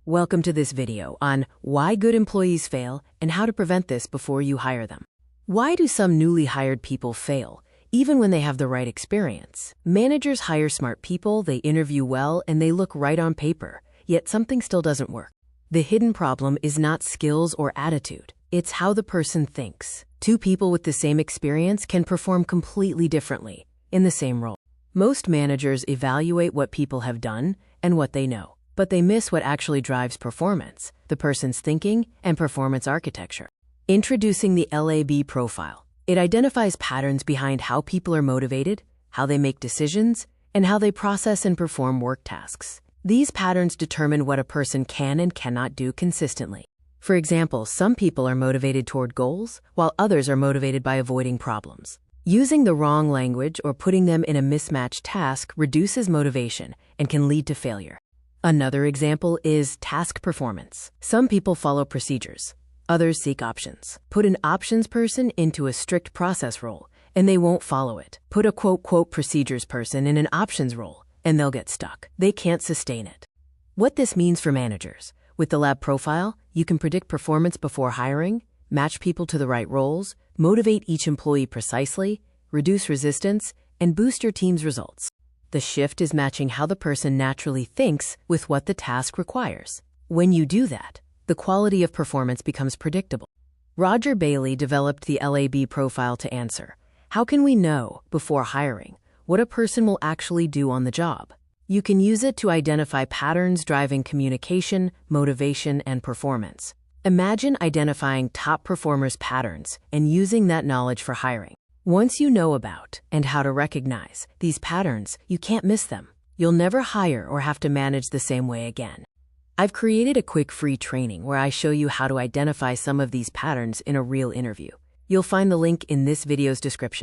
Welcome to this video on why good employees fail and how to prevent this before you hire them. Why do some newly hired people fail, even when they have the right experience? Managers hire smart people, they interview well, and they look right on paper, yet something still doesn't work. The hidden problem is not skills or attitude. It's how the person thinks. Two people with the same experience can perform completely differently in the same role. Most managers evaluate what people have done and what they know, but they miss what actually drives performance, the person's thinking and performance architecture. Introducing the LAB profile. It identifies patterns behind how people are motivated, how they make decisions, and how they process and perform work tasks. These patterns determine what a person can and cannot do consistently. For example, some people are motivated toward goals, while others are motivated by avoiding problems. Using the wrong language or putting them in a mismatched task reduces motivation and can lead to failure. Another example is task performance. Some people follow procedures. Others seek options. Put an options person into a strict process role, and they won't follow it. Put a procedures person in an options role, and they'll get stuck. They can't sustain it. What this means for managers. With the LAB profile, you can predict performance before hiring, match people to the right roles, motivate each employee precisely, reduce resistance, and boost your team's results. The shift is matching how the person naturally thinks with what the task requires. When you do that, the quality of performance becomes predictable. Roger Bailey developed the LAB profile to answer, how can we know, before hiring, what a person will actually do on the job? You can use it to identify patterns driving communication, motivation, and performance. Imagine identifying top performers' patterns and using that knowledge for hiring. Once you know about and how to recognize these patterns, you can't miss them. You'll never hire or have to manage the same way again. I've created a quick free training where I show you how to identify some of these patterns in a real interview. You'll find the link in this video's description.